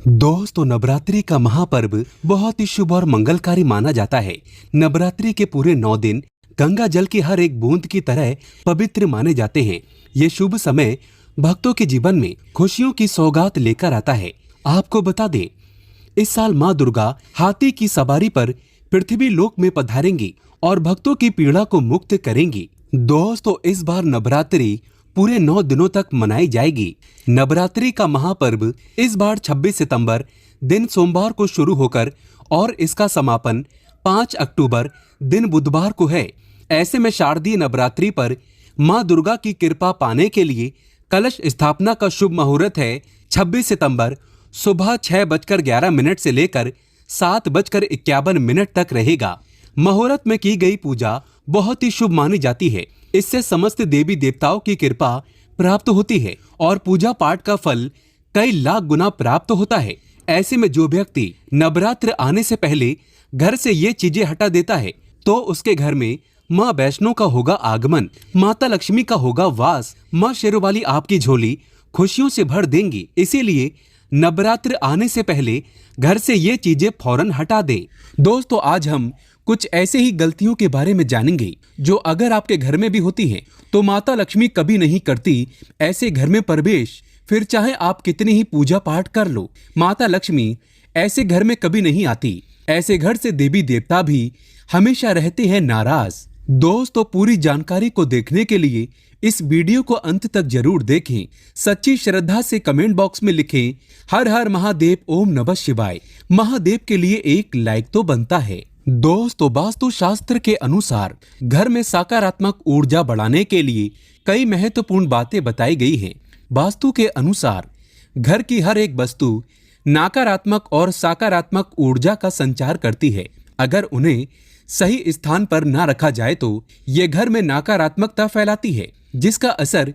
दोस्तों, नवरात्रि का महापर्व बहुत ही शुभ और मंगलकारी माना जाता है। नवरात्रि के पूरे 9 दिन गंगा जल की हर एक बूंद की तरह पवित्र माने जाते हैं। ये शुभ समय भक्तों के जीवन में खुशियों की सौगात लेकर आता है। आपको बता दें, इस साल माँ दुर्गा हाथी की सवारी पर पृथ्वी लोक में पधारेंगी और भक्तों की पीड़ा को मुक्त करेंगी। दोस्तों, इस बार नवरात्रि पूरे 9 दिनों तक मनाई जाएगी। नवरात्रि का महापर्व इस बार 26 सितंबर दिन सोमवार को शुरू होकर और इसका समापन 5 अक्टूबर दिन बुधवार को है। ऐसे में शारदीय नवरात्रि पर मां दुर्गा की कृपा पाने के लिए कलश स्थापना का शुभ मुहूर्त है 26 सितंबर सुबह 6:11 से लेकर 7:51 तक रहेगा। मुहूर्त में की गई पूजा बहुत ही शुभ मानी जाती है। इससे समस्त देवी देवताओं की कृपा प्राप्त होती है और पूजा पाठ का फल कई लाख गुना प्राप्त होता है। ऐसे में जो व्यक्ति नवरात्र आने से पहले घर से ये चीजें हटा देता है तो उसके घर में माँ वैष्णो का होगा आगमन, माता लक्ष्मी का होगा वास, माँ शेरोवाली आपकी झोली खुशियों से भर देंगी। इसीलिए नवरात्र आने से पहले घर से ये चीजें फौरन हटा दें। दोस्तों, आज हम कुछ ऐसे ही गलतियों के बारे में जानेंगे जो अगर आपके घर में भी होती हैं तो माता लक्ष्मी कभी नहीं करती ऐसे घर में प्रवेश। फिर चाहे आप कितनी ही पूजा पाठ कर लो, माता लक्ष्मी ऐसे घर में कभी नहीं आती। ऐसे घर से देवी देवता भी हमेशा रहते हैं नाराज। दोस्तों, पूरी जानकारी को देखने के लिए इस वीडियो को अंत तक जरूर देखें। सच्ची श्रद्धा से कमेंट बॉक्स में लिखें हर हर महादेव, ओम नमः शिवाय। महादेव के लिए एक लाइक तो बनता है। दोस्तों, वास्तु शास्त्र के अनुसार घर में सकारात्मक ऊर्जा बढ़ाने के लिए कई महत्वपूर्ण बातें बताई गई हैं। वास्तु के अनुसार घर की हर एक वस्तु नकारात्मक और सकारात्मक ऊर्जा का संचार करती है। अगर उन्हें सही स्थान पर न रखा जाए तो ये घर में नकारात्मकता फैलाती है, जिसका असर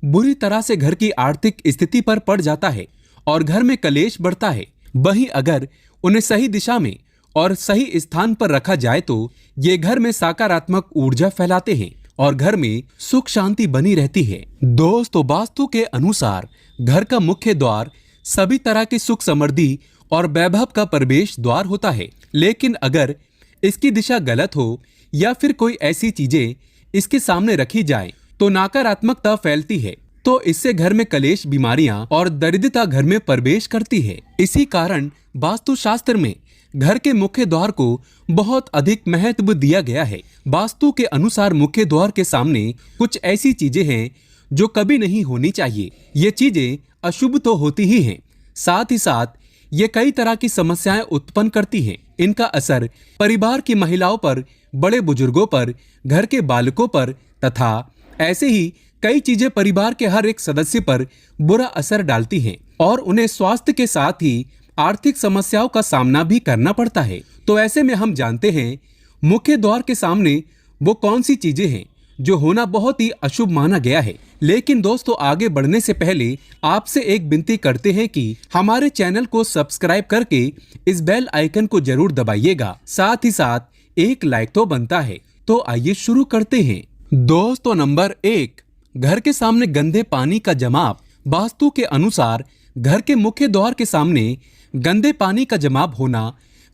बुरी तरह से घर की आर्थिक स्थिति पर पड़ जाता है और घर में कलेश बढ़ता है। वहीं अगर उन्हें सही दिशा में और सही स्थान पर रखा जाए तो ये घर में सकारात्मक ऊर्जा फैलाते हैं और घर में सुख शांति बनी रहती है। दोस्तों, वास्तु के अनुसार घर का मुख्य द्वार सभी तरह की सुख समृद्धि और वैभव का प्रवेश द्वार होता है। लेकिन अगर इसकी दिशा गलत हो या फिर कोई ऐसी चीजें इसके सामने रखी जाए तो नकारात्मकता फैलती है, तो इससे घर में कलेश, बीमारियां और दरिद्रता घर में प्रवेश करती है। इसी कारण वास्तु शास्त्र में घर के मुख्य द्वार को बहुत अधिक महत्व दिया गया है। वास्तु के अनुसार मुख्य द्वार के सामने कुछ ऐसी चीजें हैं जो कभी नहीं होनी चाहिए। ये चीजें अशुभ तो होती ही हैं, साथ ही साथ ये कई तरह की समस्याएं उत्पन्न करती हैं। इनका असर परिवार की महिलाओं पर, बड़े बुजुर्गों पर, घर के बालकों पर तथा ऐसे ही कई चीजें परिवार के हर एक सदस्य पर बुरा असर डालती हैं और उन्हें स्वास्थ्य के साथ ही आर्थिक समस्याओं का सामना भी करना पड़ता है। तो ऐसे में हम जानते हैं मुख्य द्वार के सामने वो कौन सी चीजें हैं जो होना बहुत ही अशुभ माना गया है। लेकिन दोस्तों, आगे बढ़ने से पहले आपसे एक विनती करते हैं कि हमारे चैनल को सब्सक्राइब करके इस बेल आइकन को जरूर दबाइएगा। साथ ही साथ एक लाइक तो बनता है। तो आइए शुरू करते हैं। दोस्तों, नंबर 1, घर के सामने गंदे पानी का जमाव। वास्तु के अनुसार घर के मुख्य द्वार के सामने गंदे पानी का जमाव होना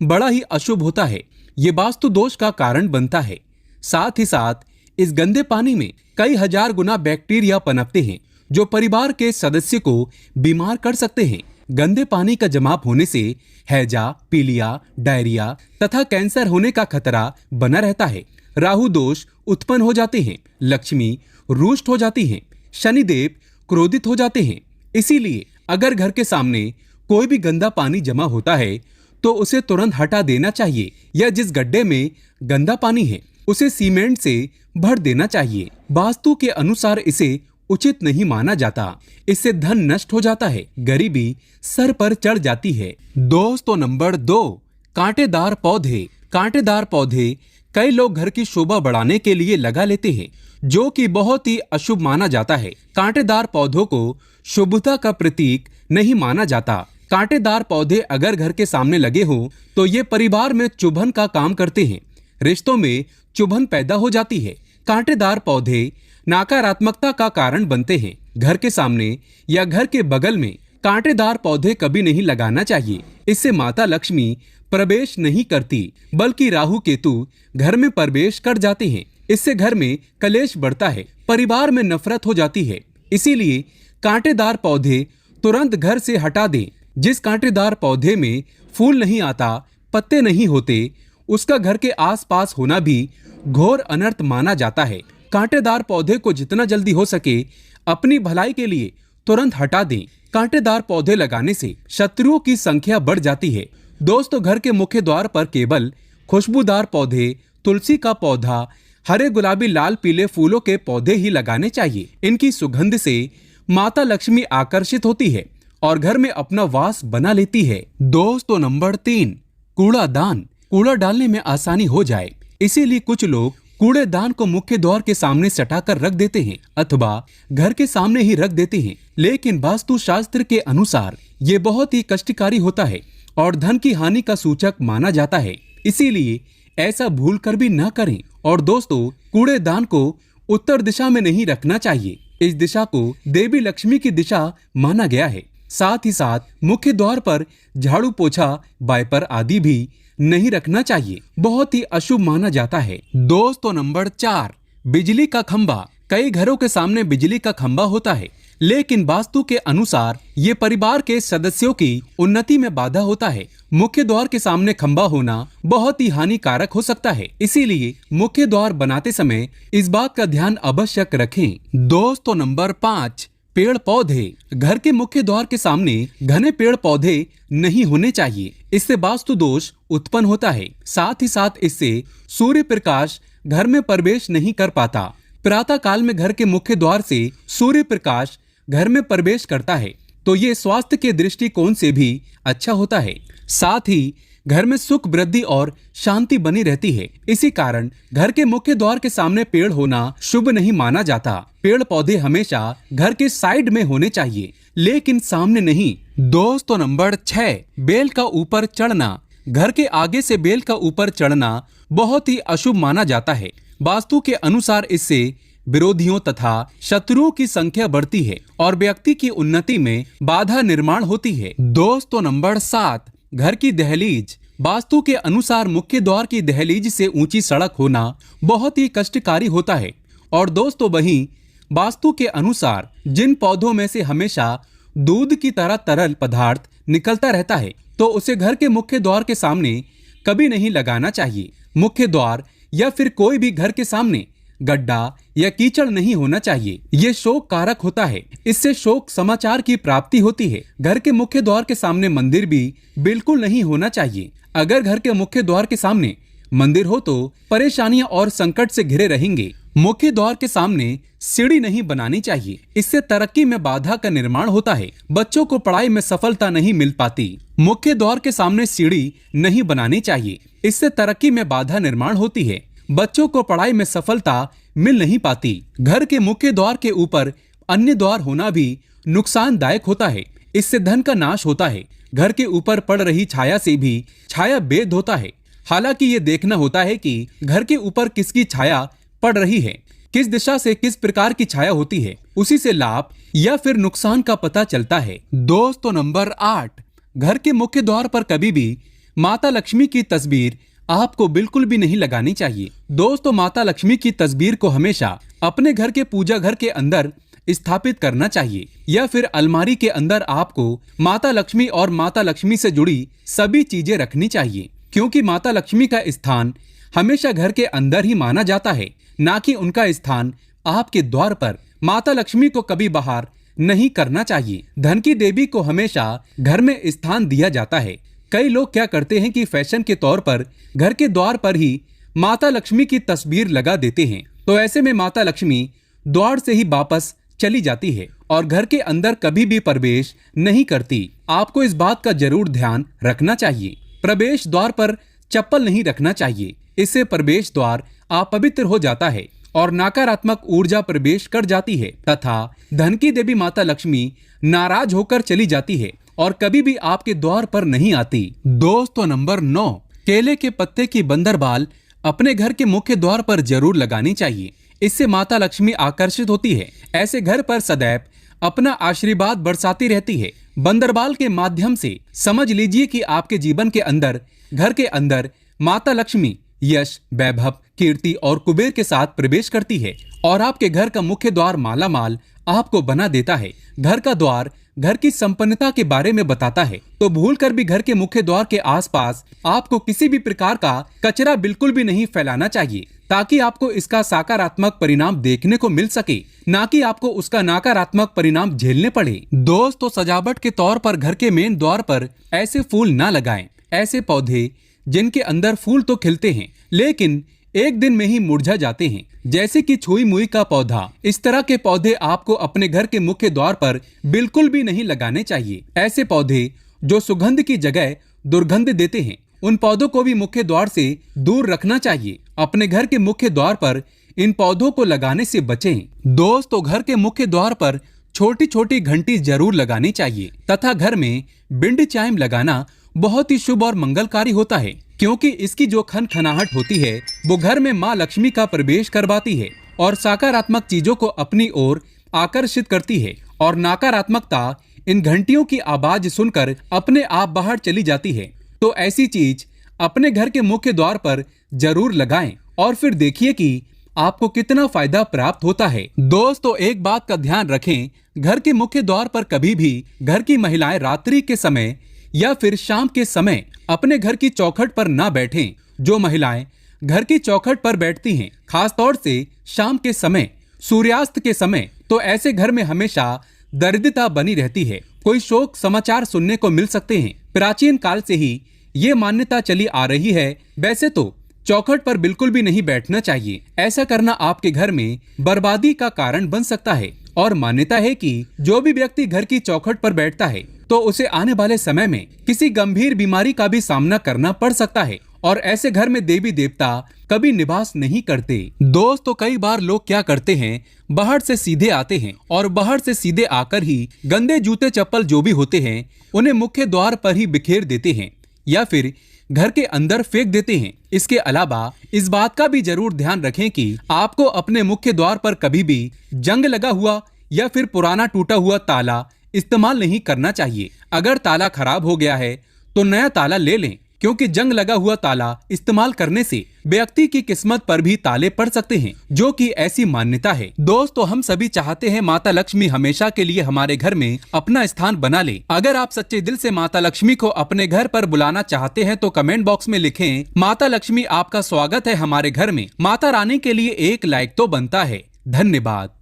बड़ा ही अशुभ होता है। ये वास्तु दोष का कारण बनता है। साथ ही साथ इस गंदे पानी में कई हजार गुना बैक्टीरिया पनपते हैं जो परिवार के सदस्य को बीमार कर सकते हैं। गंदे पानी का जमाव होने से हैजा, पीलिया, डायरिया तथा कैंसर होने का खतरा बना रहता है। राहु दोष उत्पन्न हो जाते हैं, लक्ष्मी रुष्ट हो जाती हैं, शनिदेव क्रोधित हो जाते हैं। इसीलिए अगर घर के सामने कोई भी गंदा पानी जमा होता है तो उसे तुरंत हटा देना चाहिए या जिस गड्ढे में गंदा पानी है उसे सीमेंट से भर देना चाहिए। वास्तु के अनुसार इसे उचित नहीं माना जाता। इससे धन नष्ट हो जाता है, गरीबी सर पर चढ़ जाती है। दोस्तों, नंबर 2, कांटेदार पौधे। कांटेदार पौधे कई लोग घर की शोभा बढ़ाने के लिए लगा लेते हैं, जो कि बहुत ही अशुभ माना जाता है। कांटेदार पौधों को शुभता का प्रतीक नहीं माना जाता। कांटेदार पौधे अगर घर के सामने लगे हों तो ये परिवार में चुभन का काम करते हैं, रिश्तों में चुभन पैदा हो जाती है। कांटेदार पौधे नकारात्मकता का कारण बनते हैं। घर के सामने या घर के बगल में कांटेदार पौधे कभी नहीं लगाना चाहिए। इससे माता लक्ष्मी प्रवेश नहीं करती, बल्कि राहु केतु घर में प्रवेश कर जाते हैं। इससे घर में कलेश बढ़ता है, परिवार में नफरत हो जाती है। इसीलिए कांटेदार पौधे तुरंत घर से हटा दें। जिस कांटेदार पौधे में फूल नहीं आता, पत्ते नहीं होते, उसका घर के आसपास होना भी घोर अनर्थ माना जाता है। कांटेदार पौधे को जितना जल्दी हो सके अपनी भलाई के लिए तुरंत हटा दें। कांटेदार पौधे लगाने से शत्रुओं की संख्या बढ़ जाती है। दोस्तों, घर के मुख्य द्वार पर केवल खुशबूदार पौधे, तुलसी का पौधा, हरे गुलाबी लाल पीले फूलों के पौधे ही लगाने चाहिए। इनकी सुगंध से माता लक्ष्मी आकर्षित होती है और घर में अपना वास बना लेती है। दोस्तों, नंबर 3, कूड़ादान। कूड़ा डालने में आसानी हो जाए, इसीलिए कुछ लोग कूड़ेदान को मुख्य द्वार के सामने सटाकर रख देते हैं अथवा घर के सामने ही रख देते हैं। लेकिन वास्तु शास्त्र के अनुसार ये बहुत ही कष्टकारी होता है और धन की हानि का सूचक माना जाता है। इसीलिए ऐसा भूल कर भी न करें। और दोस्तों, कूड़ेदान को उत्तर दिशा में नहीं रखना चाहिए। इस दिशा को देवी लक्ष्मी की दिशा माना गया है। साथ ही साथ मुख्य द्वार पर झाड़ू, पोछा, वाइपर आदि भी नहीं रखना चाहिए, बहुत ही अशुभ माना जाता है। दोस्तों, नंबर 4, बिजली का खंभा। कई घरों के सामने बिजली का खंभा होता है, लेकिन वास्तु के अनुसार ये परिवार के सदस्यों की उन्नति में बाधा होता है। मुख्य द्वार के सामने खंभा होना बहुत ही हानिकारक हो सकता है। इसीलिए मुख्य द्वार बनाते समय इस बात का ध्यान आवश्यक रखें। दोस्तों, नंबर 5, पेड़ पौधे। घर के मुख्य द्वार के सामने घने पेड़ पौधे नहीं होने चाहिए। इससे वास्तु दोष उत्पन्न होता है। साथ ही साथ इससे सूर्य प्रकाश घर में प्रवेश नहीं कर पाता। प्रातः काल में घर के मुख्य द्वार से सूर्य प्रकाश घर में प्रवेश करता है तो ये स्वास्थ्य के दृष्टिकोण से भी अच्छा होता है। साथ ही घर में सुख, वृद्धि और शांति बनी रहती है। इसी कारण घर के मुख्य द्वार के सामने पेड़ होना शुभ नहीं माना जाता। पेड़ पौधे हमेशा घर के साइड में होने चाहिए, लेकिन सामने नहीं। दोस्तों, नंबर 6, बेल का ऊपर चढ़ना। घर के आगे से बेल का ऊपर चढ़ना बहुत ही अशुभ माना जाता है। वास्तु के अनुसार इससे विरोधियों तथा शत्रुओं की संख्या बढ़ती है और व्यक्ति की उन्नति में बाधा निर्माण होती है। दोस्तों, नंबर 7, घर की दहलीज। वास्तु के अनुसार मुख्य द्वार की दहलीज से ऊंची सड़क होना बहुत ही कष्टकारी होता है। और दोस्तों, वहीं वास्तु के अनुसार जिन पौधों में से हमेशा दूध की तरह तरल पदार्थ निकलता रहता है तो उसे घर के मुख्य द्वार के सामने कभी नहीं लगाना चाहिए। मुख्य द्वार या फिर कोई भी घर के सामने गड्ढा या कीचड़ नहीं होना चाहिए। ये शोक कारक होता है, इससे शोक समाचार की प्राप्ति होती है। घर के मुख्य द्वार के सामने मंदिर भी बिल्कुल नहीं होना चाहिए। अगर घर के मुख्य द्वार के सामने मंदिर हो तो परेशानियां और संकट से घिरे रहेंगे। मुख्य द्वार के सामने सीढ़ी नहीं बनानी चाहिए, इससे तरक्की में बाधा का निर्माण होता है। बच्चों को पढ़ाई में सफलता नहीं मिल पाती। मुख्य द्वार के सामने सीढ़ी नहीं बनानी चाहिए, इससे तरक्की में बाधा निर्माण होती है। बच्चों को पढ़ाई में सफलता मिल नहीं पाती। घर के मुख्य द्वार के ऊपर अन्य द्वार होना भी नुकसानदायक होता है, इससे धन का नाश होता है। घर के ऊपर पड़ रही छाया से भी छाया भेद होता है। हालांकि ये देखना होता है कि घर के ऊपर किसकी छाया पड़ रही है, किस दिशा से किस प्रकार की छाया होती है, उसी से लाभ या फिर नुकसान का पता चलता है। दोस्तों, नंबर 8, घर के मुख्य द्वार पर कभी भी माता लक्ष्मी की तस्वीर आपको बिल्कुल भी नहीं लगानी चाहिए। दोस्तों, माता लक्ष्मी की तस्वीर को हमेशा अपने घर के पूजा घर के अंदर स्थापित करना चाहिए या फिर अलमारी के अंदर आपको माता लक्ष्मी और माता लक्ष्मी से जुड़ी सभी चीजें रखनी चाहिए, क्योंकि माता लक्ष्मी का स्थान हमेशा घर के अंदर ही माना जाता है, ना कि उनका स्थान आपके द्वार पर। माता लक्ष्मी को कभी बाहर नहीं करना चाहिए। धन की देवी को हमेशा घर में स्थान दिया जाता है। कई लोग क्या करते हैं कि फैशन के तौर पर घर के द्वार पर ही माता लक्ष्मी की तस्वीर लगा देते हैं, तो ऐसे में माता लक्ष्मी द्वार से ही वापस चली जाती है और घर के अंदर कभी भी प्रवेश नहीं करती। आपको इस बात का जरूर ध्यान रखना चाहिए। प्रवेश द्वार पर चप्पल नहीं रखना चाहिए, इससे प्रवेश द्वार अपवित्र हो जाता है और नकारात्मक ऊर्जा प्रवेश कर जाती है तथा धन की देवी माता लक्ष्मी नाराज होकर चली जाती है और कभी भी आपके द्वार पर नहीं आती। दोस्तों, नंबर 9, केले के पत्ते की बंदरबाल अपने घर के मुख्य द्वार पर जरूर लगानी चाहिए। इससे माता लक्ष्मी आकर्षित होती है। ऐसे घर पर सदैव अपना आशीर्वाद बरसाती रहती है। बंदरबाल के माध्यम से समझ लीजिए कि आपके जीवन के अंदर, घर के अंदर माता लक्ष्मी यश, वैभव, कीर्ति और कुबेर के साथ प्रवेश करती है और आपके घर का मुख्य द्वार मालामाल आपको बना देता है। घर का द्वार घर की संपन्नता के बारे में बताता है, तो भूलकर भी घर के मुख्य द्वार के आसपास आपको किसी भी प्रकार का कचरा बिल्कुल भी नहीं फैलाना चाहिए, ताकि आपको इसका सकारात्मक परिणाम देखने को मिल सके, ना कि आपको उसका नकारात्मक परिणाम झेलने पड़े। दोस्तों, सजावट के तौर पर घर के मेन द्वार पर ऐसे फूल ना लगाएं, ऐसे पौधे जिनके अंदर फूल तो खिलते हैं लेकिन एक दिन में ही मुरझा जाते हैं, जैसे कि छुई मुई का पौधा। इस तरह के पौधे आपको अपने घर के मुख्य द्वार पर बिल्कुल भी नहीं लगाने चाहिए। ऐसे पौधे जो सुगंध की जगह दुर्गंध देते हैं, उन पौधों को भी मुख्य द्वार से दूर रखना चाहिए। अपने घर के मुख्य द्वार पर इन पौधों को लगाने से बचें। दोस्तों, घर के मुख्य द्वार पर छोटी छोटी घंटी जरूर लगानी चाहिए तथा घर में बिंड चाइम लगाना बहुत ही शुभ और मंगलकारी होता है, क्योंकि इसकी जो खनखनाहट होती है वो घर में माँ लक्ष्मी का प्रवेश करवाती है और सकारात्मक चीजों को अपनी ओर आकर्षित करती है और नकारात्मकता इन घंटियों की आवाज सुनकर अपने आप बाहर चली जाती है। तो ऐसी चीज अपने घर के मुख्य द्वार पर जरूर लगाएं और फिर देखिए कि आपको कितना फायदा प्राप्त होता है। दोस्तों, एक बात का ध्यान रखें, घर के मुख्य द्वार पर कभी भी घर की महिलाएं रात्रि के समय या फिर शाम के समय अपने घर की चौखट पर ना बैठें। जो महिलाएं घर की चौखट पर बैठती हैं, खास तौर से शाम के समय, सूर्यास्त के समय, तो ऐसे घर में हमेशा दरिद्रता बनी रहती है। कोई शोक समाचार सुनने को मिल सकते हैं। प्राचीन काल से ही ये मान्यता चली आ रही है। वैसे तो चौखट पर बिल्कुल भी नहीं बैठना चाहिए, ऐसा करना आपके घर में बर्बादी का कारण बन सकता है। और मान्यता है कि जो भी व्यक्ति घर की चौखट पर बैठता है तो उसे आने वाले समय में किसी गंभीर बीमारी का भी सामना करना पड़ सकता है और ऐसे घर में देवी देवता कभी निवास नहीं करते। दोस्तों, कई बार लोग क्या करते हैं, बाहर से सीधे आते हैं और बाहर से सीधे आकर ही गंदे जूते चप्पल जो भी होते हैं उन्हें मुख्य द्वार पर ही बिखेर देते हैं या फिर घर के अंदर फेंक देते हैं। इसके अलावा इस बात का भी जरूर ध्यान रखें कि आपको अपने मुख्य द्वार पर कभी भी जंग लगा हुआ या फिर पुराना टूटा हुआ ताला इस्तेमाल नहीं करना चाहिए। अगर ताला खराब हो गया है तो नया ताला ले लें, क्योंकि जंग लगा हुआ ताला इस्तेमाल करने से व्यक्ति की किस्मत पर भी ताले पड़ सकते हैं, जो कि ऐसी मान्यता है। दोस्तों, हम सभी चाहते हैं माता लक्ष्मी हमेशा के लिए हमारे घर में अपना स्थान बना ले। अगर आप सच्चे दिल से माता लक्ष्मी को अपने घर पर बुलाना चाहते हैं तो कमेंट बॉक्स में लिखें, माता लक्ष्मी आपका स्वागत है हमारे घर में। माता रानी के लिए एक लाइक तो बनता है। धन्यवाद।